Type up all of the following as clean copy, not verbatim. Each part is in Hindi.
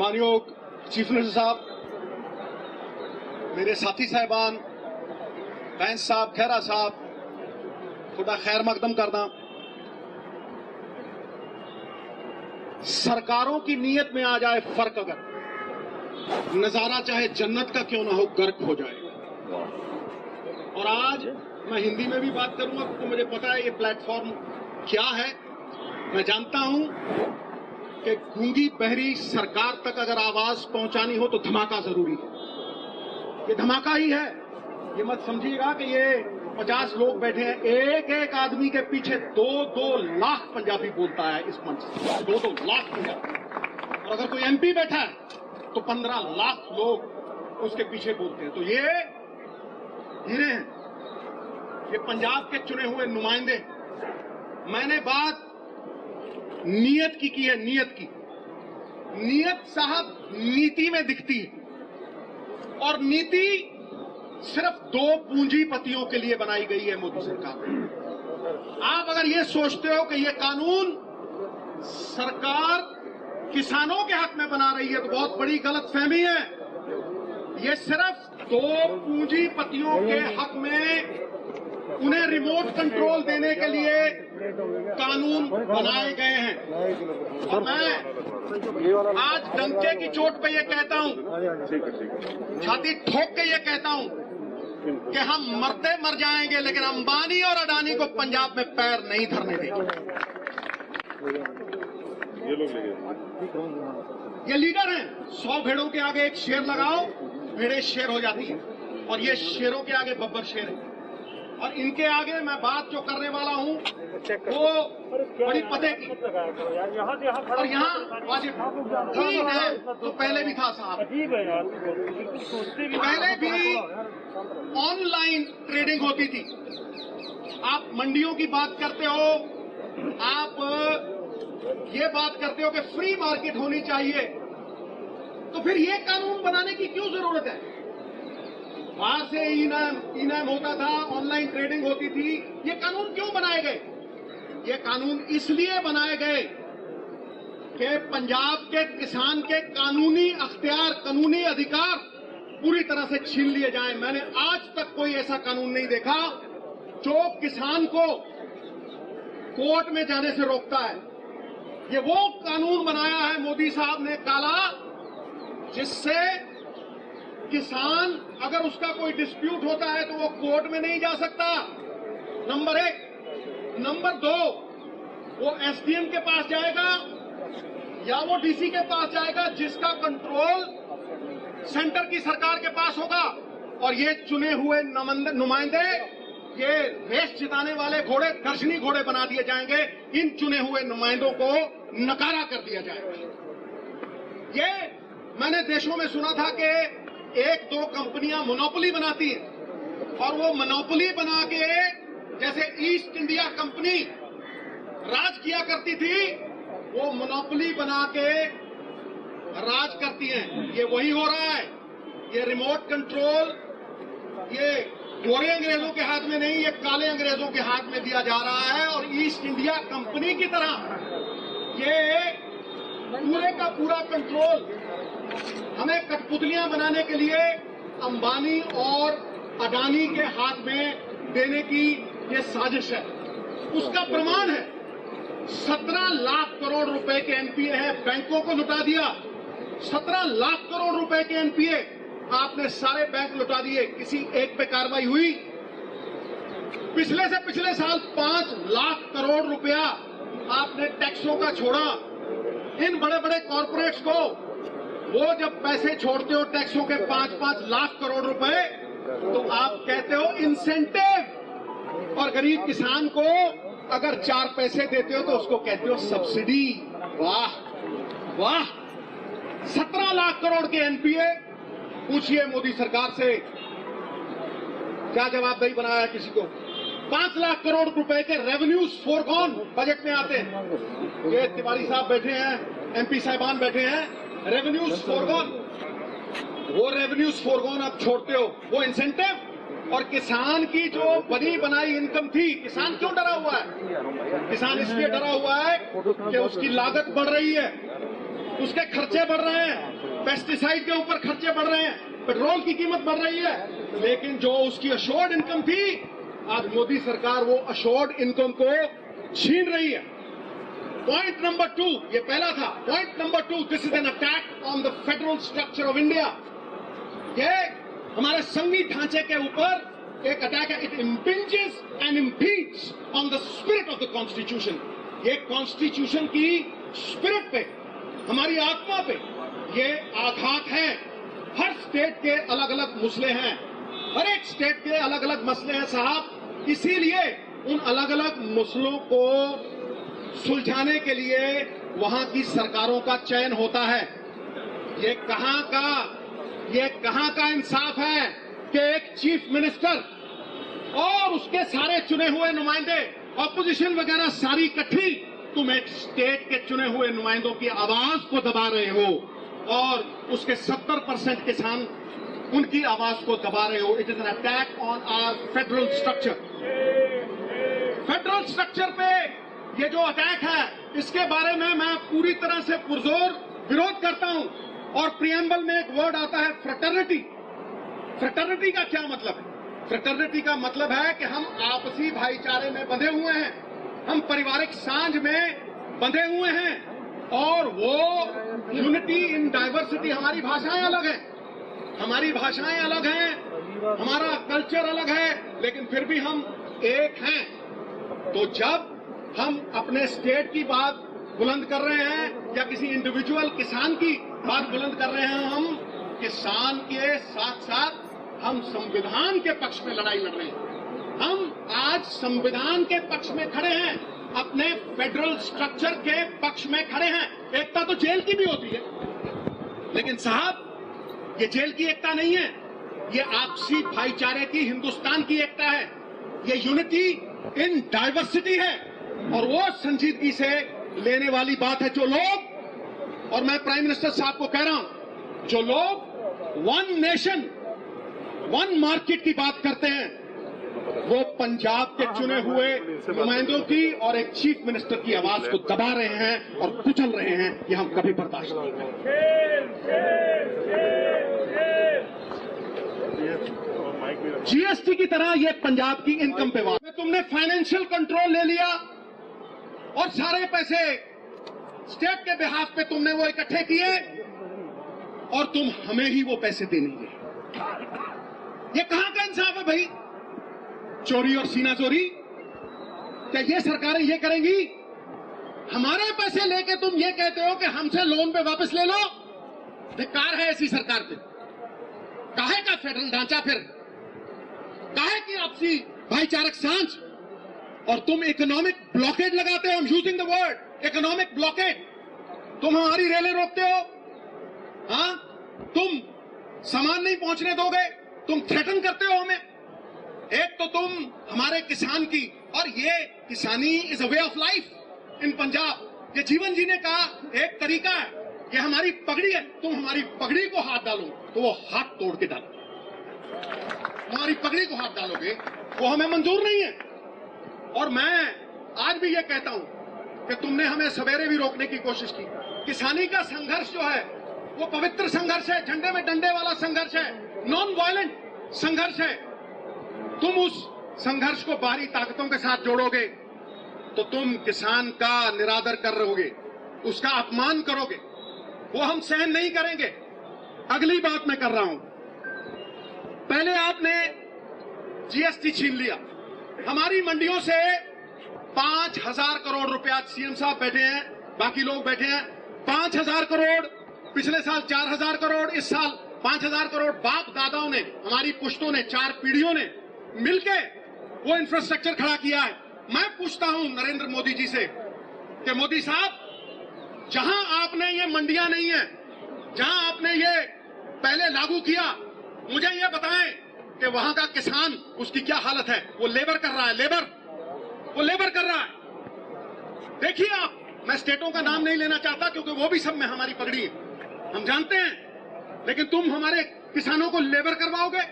मानयोग चीफ मिनिस्टर साहब, मेरे साथी साहबान, बैंस साहब, खैरा साहब, थोड़ा खैर मकदम करना। सरकारों की नीयत में आ जाए फर्क, अगर नजारा चाहे जन्नत का क्यों ना हो गर्क हो जाएगा। और आज मैं हिंदी में भी बात करूंगा क्योंकि मुझे पता है ये प्लेटफॉर्म क्या है। मैं जानता हूं कि गूंगी बहरी सरकार तक अगर आवाज पहुंचानी हो तो धमाका जरूरी है। ये धमाका ही है। ये मत समझिएगा कि ये 50 लोग बैठे हैं, एक एक आदमी के पीछे 2-2 लाख पंजाबी बोलता है इस मंच से, 2-2 लाख पंजाबी। और अगर कोई एमपी बैठा है तो 15 लाख लोग उसके पीछे बोलते हैं। तो ये हीरे हैं, ये पंजाब के चुने हुए नुमाइंदे। मैंने बात नीयत की है, नीयत की। नीयत साहब नीति में दिखती है, और नीति सिर्फ 2 पूंजीपतियों के लिए बनाई गई है मोदी सरकार में। आप अगर ये सोचते हो कि ये कानून सरकार किसानों के हक में बना रही है तो बहुत बड़ी गलतफहमी है। ये सिर्फ 2 पूंजीपतियों के हक में उन्हें रिमोट कंट्रोल देने के लिए कानून बनाए गए हैं। और मैं आज डंके की चोट पे ये कहता हूं, छाती ठोक के ये कहता हूं कि हम मरते मर जाएंगे लेकिन अंबानी और अडानी को पंजाब में पैर नहीं धरने देंगे। ये लीडर हैं। 100 भेड़ों के आगे एक शेर लगाओ, भेड़ें शेर हो जाती है, और ये शेरों के आगे बब्बर शेर है। और इनके आगे मैं बात जो करने वाला हूं वो बड़ी पते की। और यहाँ वाजिब ठीक है, तो पहले भी था साहब, पहले भी ऑनलाइन ट्रेडिंग होती थी। आप मंडियों की बात करते हो, आप ये बात करते हो कि फ्री मार्केट होनी चाहिए, तो फिर ये कानून बनाने की क्यों जरूरत है? वहां से इनाम होता था, ऑनलाइन ट्रेडिंग होती थी। ये कानून क्यों बनाए गए? ये कानून इसलिए बनाए गए कि पंजाब के किसान के कानूनी अख्तियार, कानूनी अधिकार पूरी तरह से छीन लिए जाएं। मैंने आज तक कोई ऐसा कानून नहीं देखा जो किसान को कोर्ट में जाने से रोकता है। ये वो कानून बनाया है मोदी साहब ने काला, जिससे किसान अगर उसका कोई डिस्प्यूट होता है तो वो कोर्ट में नहीं जा सकता, नंबर 1। नंबर 2, वो एसडीएम के पास जाएगा या वो डीसी के पास जाएगा, जिसका कंट्रोल सेंटर की सरकार के पास होगा। और ये चुने हुए नुमाइंदे, ये रेस जिताने वाले घोड़े दर्शनी घोड़े बना दिए जाएंगे। इन चुने हुए नुमाइंदों को नकारा कर दिया जाएगा। ये मैंने देशों में सुना था कि 1-2 कंपनियां मोनोपोली बनाती हैं, और वो मोनोपोली बना के, जैसे ईस्ट इंडिया कंपनी राज किया करती थी, वो मोनोपोली बना के राज करती हैं। ये वही हो रहा है। ये रिमोट कंट्रोल ये गोरे अंग्रेजों के हाथ में नहीं, ये काले अंग्रेजों के हाथ में दिया जा रहा है। और ईस्ट इंडिया कंपनी की तरह ये पूरे का पूरा कंट्रोल हमें कठपुतलियां बनाने के लिए अंबानी और अडानी के हाथ में देने की ये साजिश है। उसका प्रमाण है 17 लाख करोड़ रुपए के एनपीए हैं, बैंकों को लुटा दिया। 17 लाख करोड़ रुपए के एनपीए आपने सारे बैंक लुटा दिए, किसी एक पे कार्रवाई हुई? पिछले से पिछले साल 5 लाख करोड़ रुपया आपने टैक्सों का छोड़ा। इन बड़े बड़े कॉरपोरेट्स को वो जब पैसे छोड़ते हो टैक्सों के 5-5 लाख करोड़ रुपए, तो आप कहते हो इंसेंटिव, और गरीब किसान को अगर 4 पैसे देते हो तो उसको कहते हो सब्सिडी। वाह वाह, 17 लाख करोड़ के एनपीए। पूछिए मोदी सरकार से क्या जवाबदेही बनाया किसी को? 5 लाख करोड़ रुपए के रेवेन्यूज फोरगॉन बजट में आते हैं। ये तिवारी साहब बैठे हैं, एमपी साहिबान बैठे हैं, रेवेन्यूज फोरगॉन। वो रेवेन्यूज फोरगॉन आप छोड़ते हो, वो इंसेंटिव। और किसान की जो बनी बनाई इनकम थी, किसान क्यों डरा हुआ है? किसान इसलिए डरा हुआ है कि उसकी लागत बढ़ रही है। उसके खर्चे बढ़ रहे हैं, पेस्टिसाइड के ऊपर खर्चे बढ़ रहे हैं, पेट्रोल की कीमत बढ़ रही है, लेकिन जो उसकी अश्योर्ड इनकम थी, आज मोदी सरकार वो अश्योर्ड इनकम को छीन रही है। पॉइंट नंबर 2, ये पहला था। Point number 2, this is an attack on the federal structure of India. ये हमारे संघीय ढांचे के ऊपर एक अटैक है। It impinges and impedes on the spirit of the constitution. ये कॉन्स्टिट्यूशन की स्पिरिट पे, हमारी आत्मा पे ये आघात है। हर स्टेट के अलग अलग मसले हैं, हर एक स्टेट के अलग अलग मसले हैं साहब। इसीलिए उन अलग अलग मसलों को सुलझाने के लिए वहां की सरकारों का चयन होता है। ये कहां का इंसाफ है कि एक चीफ मिनिस्टर और उसके सारे चुने हुए नुमाइंदे, ऑपोजिशन वगैरह सारी इकट्ठी, तुम एक स्टेट के चुने हुए नुमाइंदों की आवाज को दबा रहे हो और उसके 70% किसान उनकी आवाज को दबा रहे हो। It is an attack on our federal structure. Federal structure पे ये जो अटैक है, इसके बारे में मैं पूरी तरह से पुरजोर विरोध करता हूं। और प्रियम्बल में एक वर्ड आता है, फ्रेटर्निटी। फ्रेटर्निटी का क्या मतलब है? फ्रेटर्निटी का मतलब है कि हम आपसी भाईचारे में बंधे हुए हैं, हम पारिवारिक सांझ में बंधे हुए हैं, और वो यूनिटी इन डाइवर्सिटी। हमारी भाषाएं अलग हैं, हमारा कल्चर अलग है, लेकिन फिर भी हम एक हैं। तो जब हम अपने स्टेट की बात बुलंद कर रहे हैं या किसी इंडिविजुअल किसान की बात बुलंद कर रहे हैं, हम किसान के साथ साथ हम संविधान के पक्ष में लड़ाई लड़ रहे हैं। हम आज संविधान के पक्ष में खड़े हैं, अपने फेडरल स्ट्रक्चर के पक्ष में खड़े हैं। एकता तो जेल की भी होती है, लेकिन साहब ये जेल की एकता नहीं है, ये आपसी भाईचारे की, हिंदुस्तान की एकता है। ये यूनिटी इन डाइवर्सिटी है, और वो संजीदगी से लेने वाली बात है। जो लोग, और मैं प्राइम मिनिस्टर साहब को कह रहा हूं, जो लोग वन नेशन वन मार्केट की बात करते हैं, वो पंजाब के चुने हुए नुमाइंदों की और एक चीफ मिनिस्टर की आवाज को दबा रहे हैं और कुचल रहे हैं। ये हम कभी बर्दाश्त नहीं करेंगे। जीएसटी की तरह ये पंजाब की इनकम पे बात में तुमने फाइनेंशियल कंट्रोल ले लिया और सारे पैसे स्टेट के बिहाफ पे तुमने वो इकट्ठे किए और तुम हमें ही वो पैसे देंगे। ये कहां का इंसाफ है भाई? चोरी और सीना चोरी, क्या ये सरकारें ये करेंगी? हमारे पैसे लेके तुम ये कहते हो कि हमसे लोन पे वापस ले लो। धिक्कार है ऐसी सरकार पे। काहे का फेडरल ढांचा, फिर काहे की आपसी भाईचारक सांझ? और तुम इकोनॉमिक ब्लॉकेज लगाते हो। I am using the word economic blockage. तुम हमारी रेलें रोकते हो, हाँ? तुम सामान नहीं पहुंचने दोगे, तुम थ्रेटन करते हो हमें। एक तो तुम हमारे किसान की, और ये किसानी is a way of life in Punjab, ये जीवन जीने का एक तरीका है, ये हमारी पगड़ी है। तुम हमारी पगड़ी को हाथ डालो तो वो हाथ तोड़ के डालो। हमारी पगड़ी को हाथ डालोगे वो हमें मंजूर नहीं है। और मैं आज भी ये कहता हूं कि तुमने हमें सवेरे भी रोकने की कोशिश की। किसानी का संघर्ष जो है वो पवित्र संघर्ष है, झंडे में डंडे वाला संघर्ष है, नॉन वायलेंट संघर्ष है। तुम उस संघर्ष को बाहरी ताकतों के साथ जोड़ोगे तो तुम किसान का निरादर कर रहोगे, उसका अपमान करोगे, वो हम सहन नहीं करेंगे। अगली बात मैं कर रहा हूं, पहले आपने जीएसटी छीन लिया हमारी मंडियों से। 5,000 करोड़ रुपया, सीएम साहब बैठे हैं, बाकी लोग बैठे हैं, 5,000 करोड़, पिछले साल 4,000 करोड़, इस साल 5,000 करोड़ बाप दादाओं ने, हमारी पुश्तों ने, 4 पीढ़ियों ने मिलके वो इंफ्रास्ट्रक्चर खड़ा किया है। मैं पूछता हूं नरेंद्र मोदी जी से कि मोदी साहब, जहां आपने ये मंडियां नहीं है, जहां आपने ये पहले लागू किया, मुझे ये बताएं कि वहां का किसान, उसकी क्या हालत है? वो लेबर कर रहा है, वो लेबर कर रहा है। देखिए आप, मैं स्टेटों का नाम नहीं लेना चाहता क्योंकि वो भी सब में हमारी पगड़ी है, हम जानते हैं, लेकिन तुम हमारे किसानों को लेबर करवाओगे,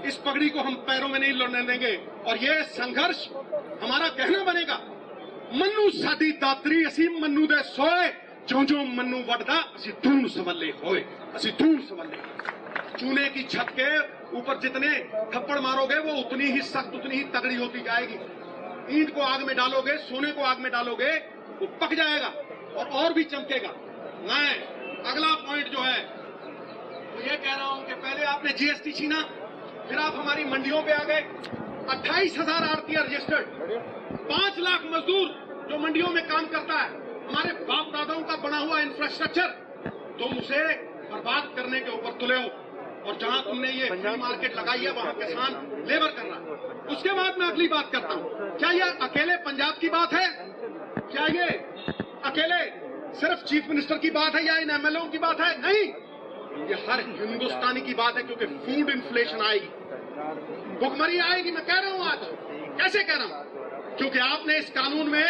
इस पगड़ी को हम पैरों में नहीं लड़ने देंगे। और ये संघर्ष हमारा कहना बनेगा, मन्नू साडी दातरी असीम मन्नू दे सोए, जो मन्नू वटदा असी धूण संवले होए, असी धूण संवले। चूने की छत के ऊपर जितने थप्पड़ मारोगे वो उतनी ही सख्त, उतनी ही तगड़ी होती जाएगी। ईंट को आग में डालोगे, सोने को आग में डालोगे, वो पक जाएगा और भी चमकेगा। मैं अगला पॉइंट जो है वो ये कह रहा हूं कि पहले आपने जीएसटी छीना, फिर आप हमारी मंडियों पे आ गए। 28,000 आड़ती रजिस्टर्ड, 5 लाख मजदूर जो मंडियों में काम करता है, हमारे बाप दादाओं का बना हुआ इंफ्रास्ट्रक्चर, तुम उसे बर्बाद करने के ऊपर तुले हो। और जहां तुमने ये फ्री मार्केट लगाई है वहां किसान लेबर कर रहा है। उसके बाद मैं अगली बात करता हूं, क्या ये अकेले पंजाब की बात है? क्या ये अकेले सिर्फ चीफ मिनिस्टर की बात है या इन एमएलओ की बात है? नहीं, ये हर हिंदुस्तानी की बात है, क्योंकि फूड इन्फ्लेशन आएगी, भुखमरी आएगी। मैं कह रहा हूं आज, कैसे कह रहा हूं? क्योंकि आपने इस कानून में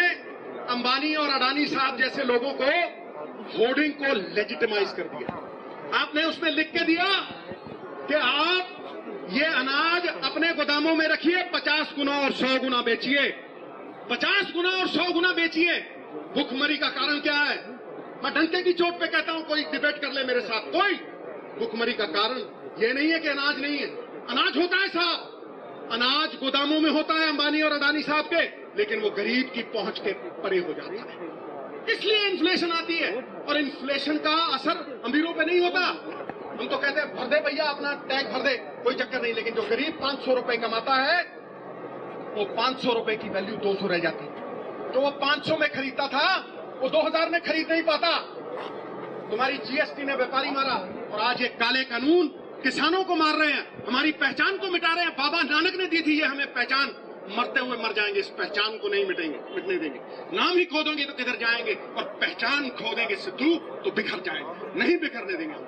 अंबानी और अडानी साहब जैसे लोगों को होर्डिंग को लेजिटिमाइज कर दिया। आपने उसमें लिख के दिया कि आप ये अनाज अपने गोदामों में रखिए, 50 गुना और 100 गुना बेचिए, 50 गुना और 100 गुना बेचिए। भुखमरी का कारण क्या है? मैं डंके की चोट पे कहता हूं, कोई डिबेट कर ले मेरे साथ, कोई। भुखमरी का कारण ये नहीं है कि अनाज नहीं है, अनाज होता है साहब, अनाज गोदामों में होता है अंबानी और अडानी साहब के, लेकिन वो गरीब की पहुंच के परे हो जाता है, इसलिए इन्फ्लेशन आती है। और इन्फ्लेशन का असर अमीरों पे नहीं होता। हम तो कहते हैं भर दे भैया, अपना टैंक भर दे, कोई चक्कर नहीं, लेकिन जो गरीब 500 रुपए कमाता है, वो 500 रुपए की वैल्यू 200 रह जाती है। जो वो 500 में खरीदता था वो 2000 में खरीद नहीं पाता। तुम्हारी जीएसटी ने व्यापारी मारा, और आज ये काले कानून किसानों को मार रहे हैं, हमारी पहचान को मिटा रहे हैं। बाबा नानक ने दी थी ये हमें पहचान, मरते हुए मर जाएंगे, इस पहचान को नहीं मिटने देंगे। नाम ही खो दोगे तो किधर जाएंगे, और पहचान खो देंगे सिद्धू तो बिखर जाएंगे, नहीं बिखरने देंगे हम।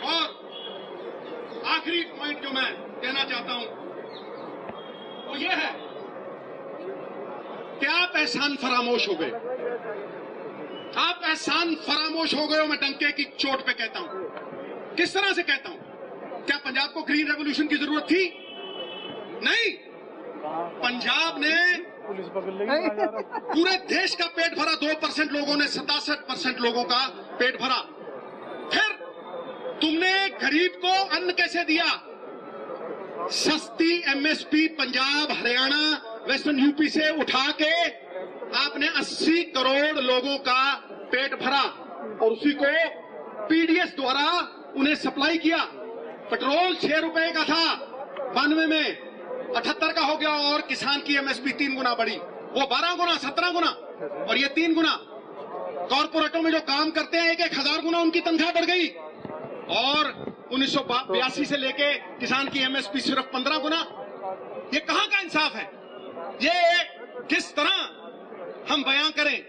और आखिरी पॉइंट जो मैं कहना चाहता हूं वो ये है कि आप एहसान फरामोश हो गए, आप एहसान फरामोश हो गए हो। मैं डंके की चोट पे कहता हूं। किस तरह से कहता हूं? क्या पंजाब को ग्रीन रेवोल्यूशन की जरूरत थी? नहीं। पंजाब ने पूरे देश का पेट भरा, 2% लोगों ने 67% लोगों का पेट भरा। फिर तुमने गरीब को अन्न कैसे दिया? सस्ती MSP Punjab, Haryana, western UP से उठा के आपने 80 करोड़ लोगों का पेट भरा, और उसी को पीडीएस द्वारा उन्हें सप्लाई किया। पेट्रोल 6 रुपए का था 92 में, 78 का हो गया, और किसान की एमएसपी 3 गुना बढ़ी, वो 12 गुना, 17 गुना, और ये 3 गुना। कॉर्पोरेटों में जो काम करते हैं 1,000 गुना उनकी तनख्वाह बढ़ गई, और 1982 से लेके किसान की एमएसपी सिर्फ 15 गुना। ये कहां का इंसाफ है? ये किस तरह हम बयां करें?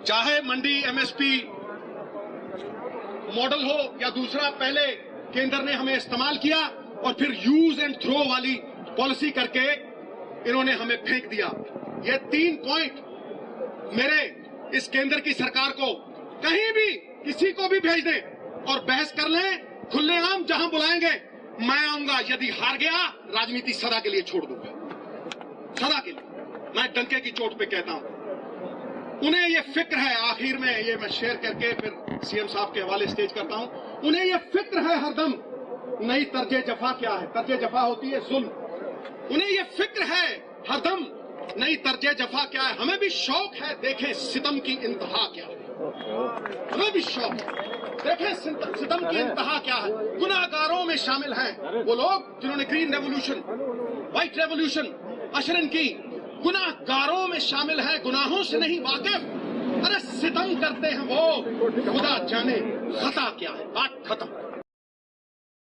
चाहे मंडी एमएसपी मॉडल हो या दूसरा, पहले केंद्र ने हमें इस्तेमाल किया और फिर यूज एंड थ्रो वाली पॉलिसी करके इन्होंने हमें फेंक दिया। ये 3 पॉइंट मेरे इस केंद्र की सरकार को कहीं भी किसी को भी भेज दें और बहस कर लें खुलेआम, जहां बुलाएंगे मैं आऊंगा। यदि हार गया राजनीति सदा के लिए छोड़ दूंगा, सदा के लिए। मैं डंके की चोट पे कहता हूं, उन्हें ये फिक्र है, आखिर में ये मैं शेयर करके फिर सीएम साहब के हवाले स्टेज करता हूं, उन्हें ये फिक्र है हरदम, नई तर्जे जफा क्या है? तर्जे जफा होती है जुल्म। उन्हें ये फिक्र है हरदम, नई तर्जे जफा क्या है? हमें भी शौक है देखें सितम की इंतहा क्या है, हमें भी शौक है देखें सितम की इंतहा क्या है। गुनाहगारों में शामिल हैं वो लोग जिन्होंने ग्रीन रेवोल्यूशन, व्हाइट रेवोल्यूशन अशरन की, गुनाहगारों में शामिल है, गुनाहों से नहीं वाकिफ। अरे सितम करते हैं वो, खुदा जाने खता क्या है। बात खत्म।